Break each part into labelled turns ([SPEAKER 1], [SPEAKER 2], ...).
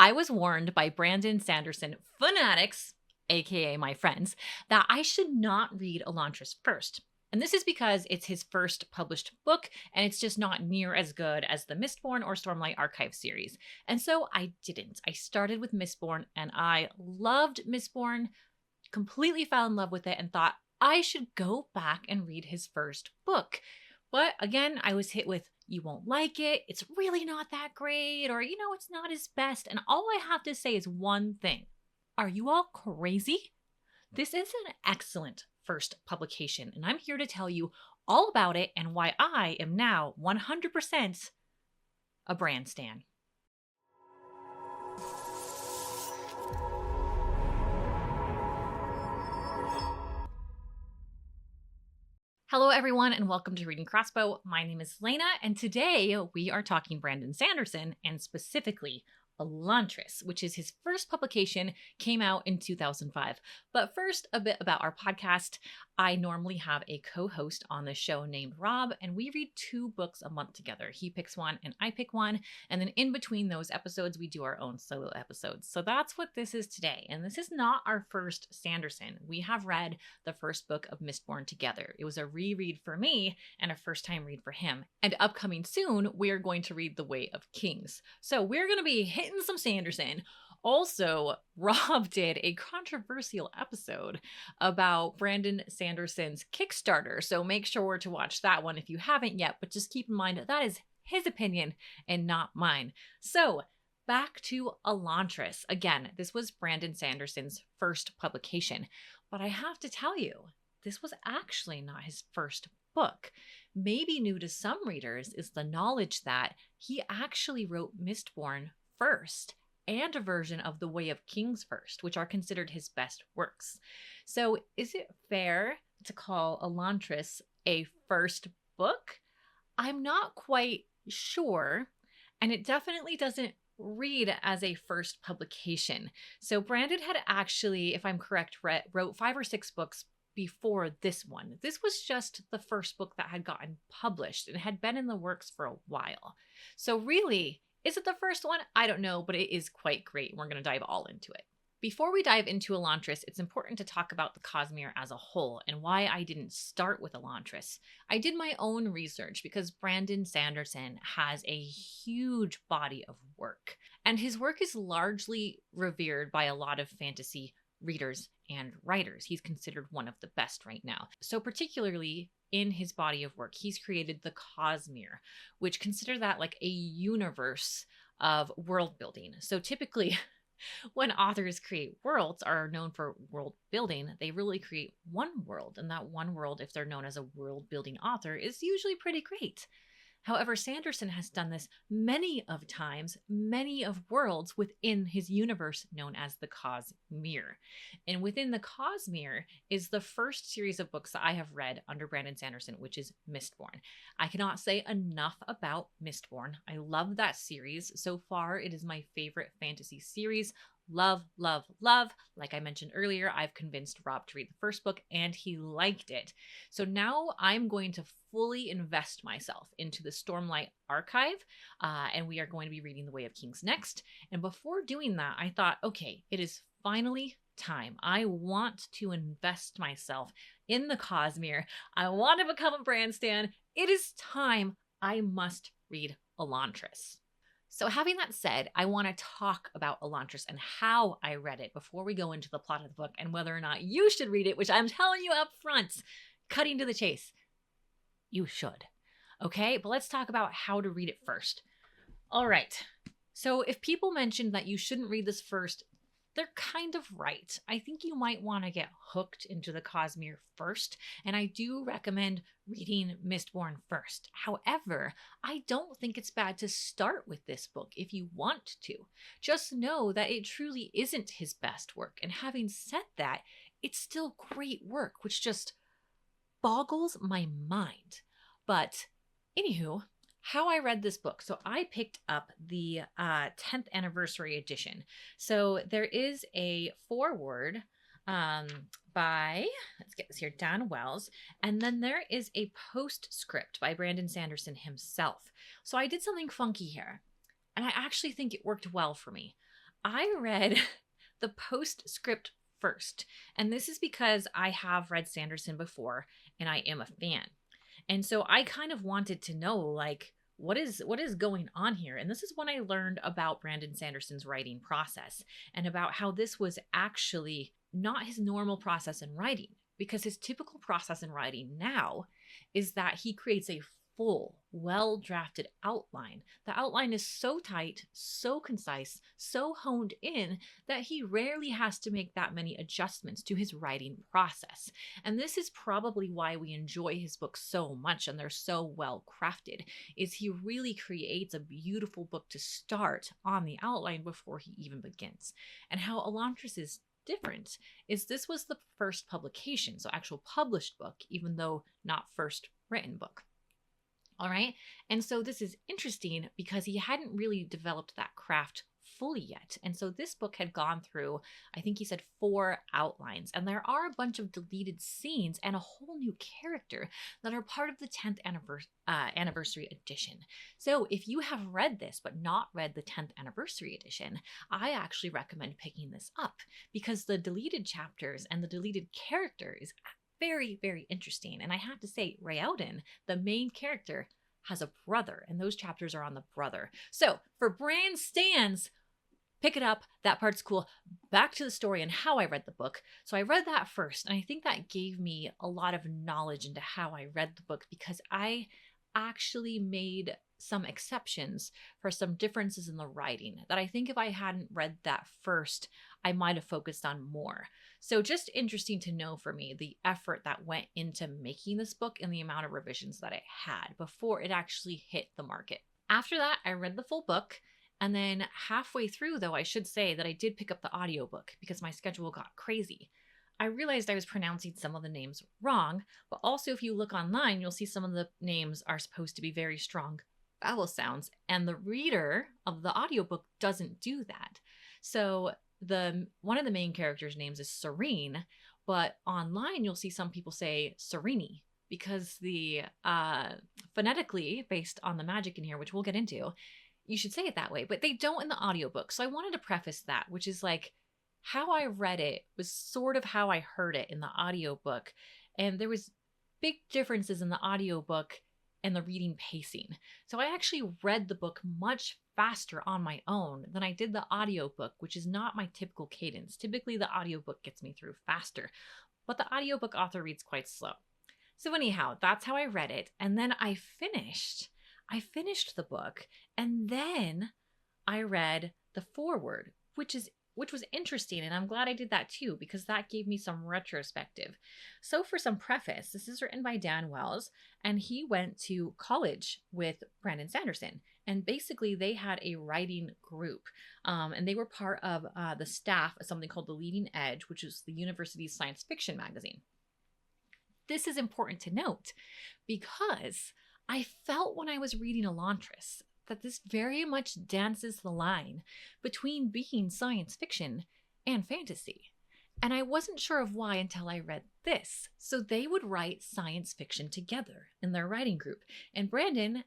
[SPEAKER 1] I was warned by Brandon Sanderson fanatics, aka my friends, that I should not read Elantris first. And this is because it's his first published book, and it's just not near as good as the Mistborn or Stormlight Archive series. And so I didn't. I started with Mistborn, and I loved Mistborn, completely fell in love with it, and thought I should go back and read his first book. But again, I was hit with, you won't like it, it's really not that great, or, it's not his best. And all I have to say is one thing. Are you all crazy? This is an excellent first publication, and I'm here to tell you all about it and why I am now 100% a Brand stan. Hello, everyone, and welcome to Reading Crossbow. My name is Lana, and today we are talking Brandon Sanderson, and specifically Elantris, which is his first publication, came out in 2005. But first, a bit about our podcast. I normally have a co-host on the show named Rob, and we read 2 books a month together. He picks one and I pick one, and then in between those episodes, we do our own solo episodes. So that's what this is today, and this is not our first Sanderson. We have read the first book of Mistborn together. It was a reread for me and a first-time read for him. And upcoming soon, we are going to read The Way of Kings. So we're going to be hitting some Sanderson. Also, Rob did a controversial episode about Brandon Sanderson's Kickstarter, so make sure to watch that one if you haven't yet, but just keep in mind that is his opinion and not mine. So, back to Elantris. Again, this was Brandon Sanderson's first publication, but I have to tell you, this was actually not his first book. Maybe new to some readers is the knowledge that he actually wrote Mistborn first, and a version of The Way of Kings first, which are considered his best works. So is it fair to call Elantris a first book? I'm not quite sure, and it definitely doesn't read as a first publication. So Brandon had actually, if I'm correct, wrote 5 or 6 books before this one. This was just the first book that had gotten published and had been in the works for a while. So really, is it the first one? I don't know, but it is quite great. We're going to dive all into it. Before we dive into Elantris, it's important to talk about the Cosmere as a whole and why I didn't start with Elantris. I did my own research because Brandon Sanderson has a huge body of work, and his work is largely revered by a lot of fantasy readers and writers. He's considered one of the best right now. So particularly in his body of work, he's created the Cosmere, which consider that like a universe of world building. So typically when authors create worlds are known for world building, they really create one world, and that one world, if they're known as a world building author, is usually pretty great. However, Sanderson has done this many of times, many of worlds within his universe known as the Cosmere. And within the Cosmere is the first series of books that I have read under Brandon Sanderson, which is Mistborn. I cannot say enough about Mistborn. I love that series. So far, it is my favorite fantasy series. Love, love, love. Like I mentioned earlier, I've convinced Rob to read the first book and he liked it. So now I'm going to fully invest myself into the Stormlight Archive, and we are going to be reading The Way of Kings next. And before doing that, I thought, okay, it is finally time. I want to invest myself in the Cosmere. I want to become a Brand stan. It is time. I must read Elantris. So having that said, I want to talk about Elantris and how I read it before we go into the plot of the book and whether or not you should read it, which I'm telling you up front, cutting to the chase. You should. Okay, but let's talk about how to read it first. All right. So if people mentioned that you shouldn't read this first, they're kind of right. I think you might want to get hooked into the Cosmere first, and I do recommend reading Mistborn first. However, I don't think it's bad to start with this book if you want to. Just know that it truly isn't his best work, and having said that, it's still great work, which just boggles my mind. But anywho, how I read this book. So I picked up the 10th anniversary edition. So there is a foreword by, let's get this here, Dan Wells. And then there is a postscript by Brandon Sanderson himself. So I did something funky here. And I actually think it worked well for me. I read the postscript first, and this is because I have read Sanderson before and I am a fan. And so I kind of wanted to know like what is going on here? And this is when I learned about Brandon Sanderson's writing process and about how this was actually not his normal process in writing, because his typical process in writing now is that he creates a full, well drafted outline. The outline is so tight, so concise, so honed in that he rarely has to make that many adjustments to his writing process. And this is probably why we enjoy his books so much and they're so well crafted, is he really creates a beautiful book to start on the outline before he even begins. And how Elantris is different is this was the first publication, so actual published book, even though not first written book. All right. And so this is interesting because he hadn't really developed that craft fully yet. And so this book had gone through, I think he said 4 outlines. And there are a bunch of deleted scenes and a whole new character that are part of the 10th anniversary edition. So if you have read this but not read the 10th anniversary edition, I actually recommend picking this up because the deleted chapters and the deleted character is very, very interesting. And I have to say, Raoden, the main character, has a brother, and those chapters are on the brother. So for Bran Stans, pick it up. That part's cool. Back to the story and how I read the book. So I read that first, and I think that gave me a lot of knowledge into how I read the book because I actually made some exceptions for some differences in the writing that I think if I hadn't read that first, I might have focused on more. So just interesting to know for me the effort that went into making this book and the amount of revisions that it had before it actually hit the market. After that, I read the full book. And then halfway through, though, I should say that I did pick up the audiobook because my schedule got crazy. I realized I was pronouncing some of the names wrong, but also if you look online, you'll see some of the names are supposed to be very strong vowel sounds, and the reader of the audiobook doesn't do that. So one of the main characters' names is Serene, but online you'll see some people say Serene because the phonetically based on the magic in here, which we'll get into, you should say it that way, but they don't in the audiobook. So I wanted to preface that, which is like how I read it was sort of how I heard it in the audiobook. And there was big differences in the audiobook and the reading pacing. So I actually read the book much faster on my own than I did the audiobook, which is not my typical cadence. Typically the audiobook gets me through faster, but the audiobook author reads quite slow. So anyhow, that's how I read it. And then I finished the book, and then I read the foreword, which was interesting, and I'm glad I did that too because that gave me some retrospective. So for some preface, this is written by Dan Wells, and he went to college with Brandon Sanderson, and basically they had a writing group, and they were part of the staff of something called The Leading Edge, which is the university's science fiction magazine. This is important to note because I felt when I was reading Elantris that this very much dances the line between being science fiction and fantasy. And I wasn't sure of why until I read this. So they would write science fiction together in their writing group. And Brandon,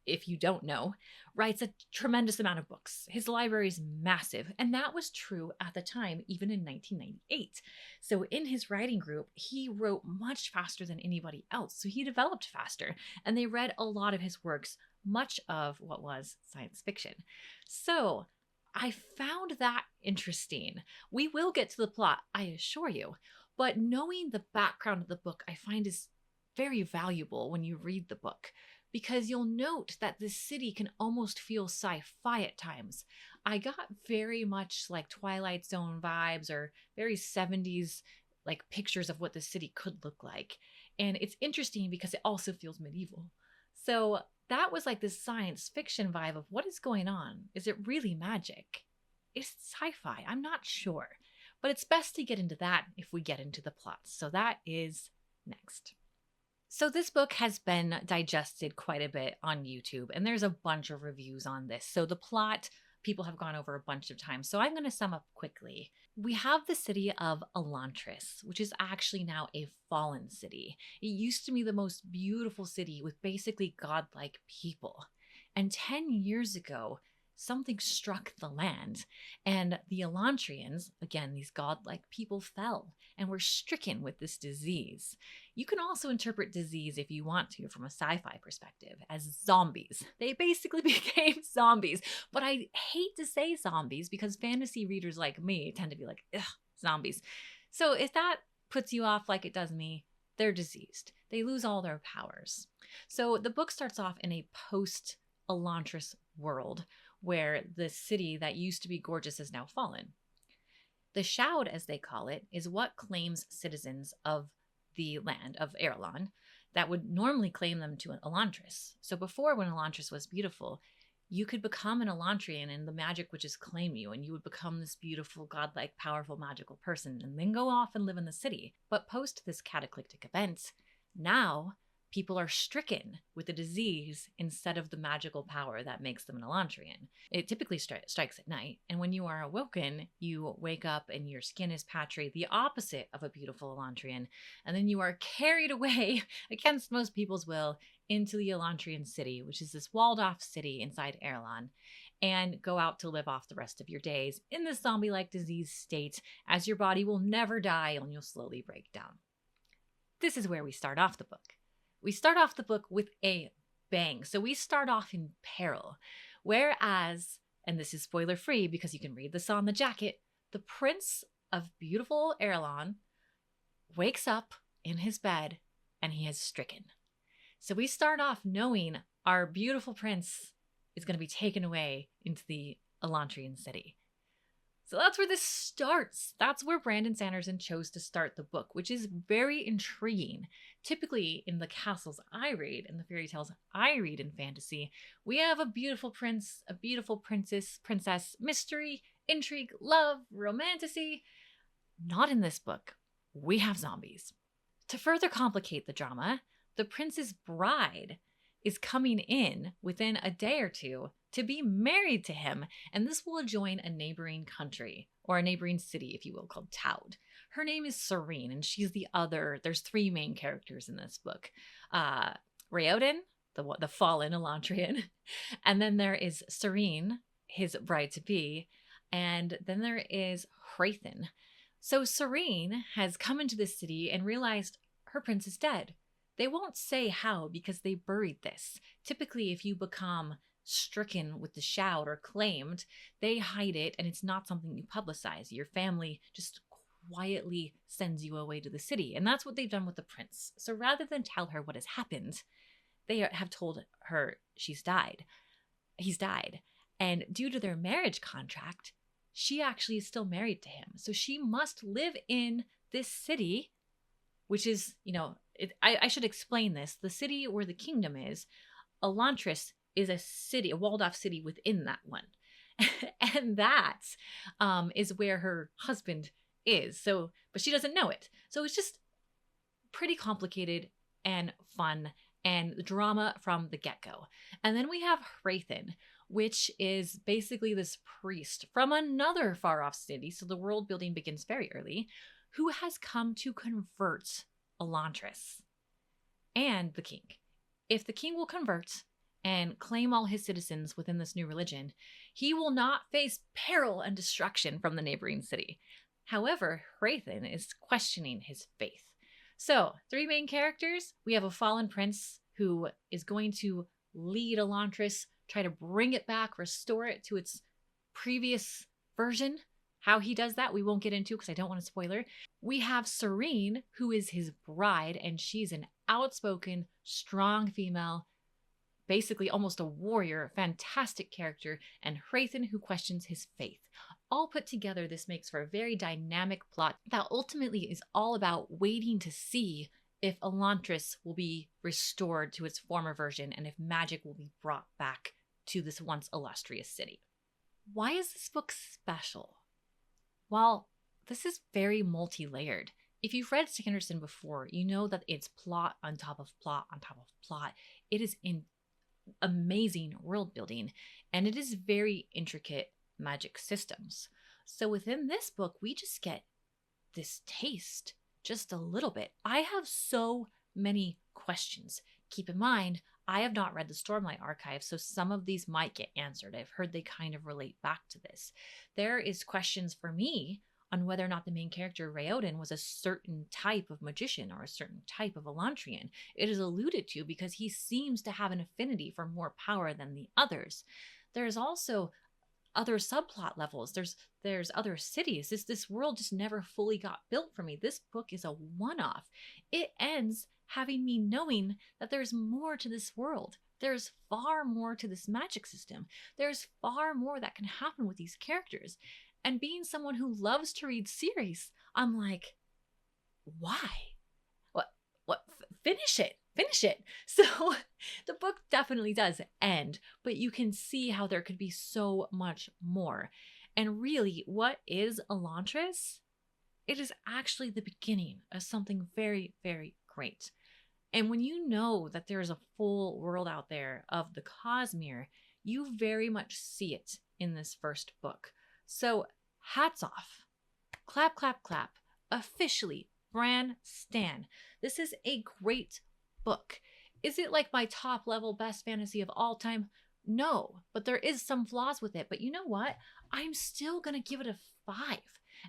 [SPEAKER 1] if you don't know, writes a tremendous amount of books. His library is massive, and that was true at the time, even in 1998. So in his writing group, he wrote much faster than anybody else. So he developed faster, and they read a lot of his works, much of what was science fiction. So I found that interesting. We will get to the plot, I assure you, but knowing the background of the book I find is very valuable when you read the book, because you'll note that this city can almost feel sci-fi at times. I got very much like Twilight Zone vibes or very 70s like pictures of what the city could look like. And it's interesting because it also feels medieval. So that was like this science fiction vibe of what is going on? Is it really magic? Is it sci-fi? I'm not sure. But it's best to get into that if we get into the plots. So that is next. So this book has been digested quite a bit on YouTube, and there's a bunch of reviews on this. So the plot, people have gone over a bunch of times. So I'm going to sum up quickly. We have the city of Elantris, which is actually now a fallen city. It used to be the most beautiful city with basically godlike people. And 10 years ago, something struck the land, and the Elantrians, again, these godlike people, fell and were stricken with this disease. You can also interpret disease, if you want to, from a sci-fi perspective, as zombies. They basically became zombies. But I hate to say zombies because fantasy readers like me tend to be like, ugh, zombies. So if that puts you off like it does me, they're diseased. They lose all their powers. So the book starts off in a post-Elantris world where the city that used to be gorgeous has now fallen. The Shroud, as they call it, is what claims citizens of the land of Erelon that would normally claim them to Elantris. So before, when Elantris was beautiful, you could become an Elantrian and the magic would just claim you, and you would become this beautiful, godlike, powerful, magical person and then go off and live in the city. But post this cataclysmic event, now people are stricken with a disease instead of the magical power that makes them an Elantrian. It typically strikes at night, and when you are awoken, you wake up and your skin is patchy, the opposite of a beautiful Elantrian, and then you are carried away against most people's will into the Elantrian city, which is this walled-off city inside Erelon, and go out to live off the rest of your days in this zombie-like disease state, as your body will never die and you'll slowly break down. This is where we start off the book. We start off the book with a bang. So we start off in peril. Whereas, and this is spoiler free because you can read this on the jacket, the prince of beautiful Erelon wakes up in his bed and he is stricken. So we start off knowing our beautiful prince is going to be taken away into the Elantrian city. So that's where this starts. That's where Brandon Sanderson chose to start the book, which is very intriguing. Typically, in the castles I read, and the fairy tales I read in fantasy, we have a beautiful prince, a beautiful princess, mystery, intrigue, love, romantasy. Not in this book. We have zombies. To further complicate the drama, the prince's bride is coming in within a day or two to be married to him, and this will join a neighboring country, or a neighboring city, if you will, called Taud. Her name is Serene, and she's the other. There's three main characters in this book. Raoden, the fallen Elantrian, and then there is Serene, his bride-to-be, and then there is Hrathen. So Serene has come into this city and realized her prince is dead. They won't say how because they buried this. Typically, if you become stricken with the Shroud or claimed, they hide it and it's not something you publicize. Your family just quietly sends you away to the city. And that's what they've done with the prince. So rather than tell her what has happened, they have told her he's died. And due to their marriage contract, she actually is still married to him. So she must live in this city, which is, I should explain this. The city where the kingdom is, Elantris, is a city, a walled-off city within that one. And that is where her husband is. So, but she doesn't know it. So it's just pretty complicated and fun and drama from the get-go. And then we have Hrathen, which is basically this priest from another far-off city. So the world building begins very early, who has come to convert Elantris and the king. If the king will convert and claim all his citizens within this new religion, he will not face peril and destruction from the neighboring city. However, Hrathen is questioning his faith. So, three main characters. We have a fallen prince who is going to lead Elantris, try to bring it back, restore it to its previous version. How he does that, we won't get into because I don't want to spoiler. We have Serene, who is his bride, and she's an outspoken, strong female, basically almost a warrior, fantastic character, and Hrathen, who questions his faith. All put together, this makes for a very dynamic plot that ultimately is all about waiting to see if Elantris will be restored to its former version and if magic will be brought back to this once illustrious city. Why is this book special? Well, this is very multi-layered. If you've read Sanderson before, you know that it's plot on top of plot on top of plot. It is in amazing world building, and it is very intricate magic systems. So within this book, we just get this taste, just a little bit. I have so many questions. Keep in mind, I have not read the Stormlight Archive, so some of these might get answered. I've heard they kind of relate back to this. There is questions for me on whether or not the main character, Raoden, was a certain type of magician or a certain type of Elantrian. It is alluded to because he seems to have an affinity for more power than the others. There's also other subplot levels. There's other cities. This world just never fully got built for me. This book is a one-off. It ends having me knowing that there's more to this world. There's far more to this magic system. There's far more that can happen with these characters. And being someone who loves to read series, I'm like, why? What? Finish it. Finish it. So the book definitely does end, but you can see how there could be so much more. And really, what is Elantris? It is actually the beginning of something very, very great. And when you know that there is a full world out there of the Cosmere, you very much see it in this first book. So hats off. Clap, clap, clap. Officially, Bran Stan. This is a great book. Is it like my top level best fantasy of all time? No, but there is some flaws with it. But you know what? I'm still going to give it a 5.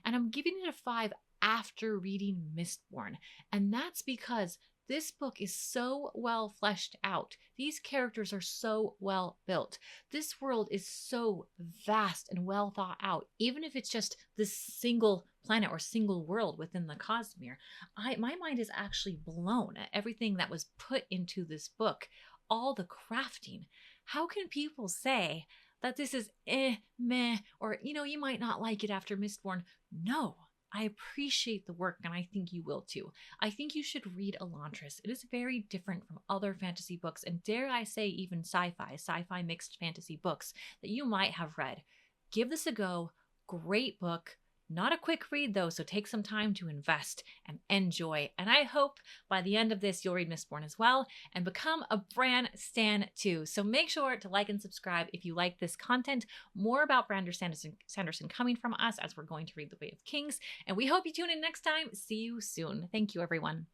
[SPEAKER 1] And I'm giving it a 5 after reading Mistborn. And that's because this book is so well fleshed out. These characters are so well built. This world is so vast and well thought out, even if it's just this single planet or single world within the Cosmere. My mind is actually blown at everything that was put into this book, all the crafting. How can people say that this is meh, or, you might not like it after Mistborn? No. I appreciate the work, and I think you will too. I think you should read Elantris. It is very different from other fantasy books, and dare I say even sci-fi mixed fantasy books that you might have read. Give this a go. Great book. Not a quick read though, so take some time to invest and enjoy. And I hope by the end of this, you'll read Mistborn as well and become a Bran Stan too. So make sure to like and subscribe if you like this content. More about Brandon Sanderson coming from us as we're going to read The Way of Kings. And we hope you tune in next time. See you soon. Thank you, everyone.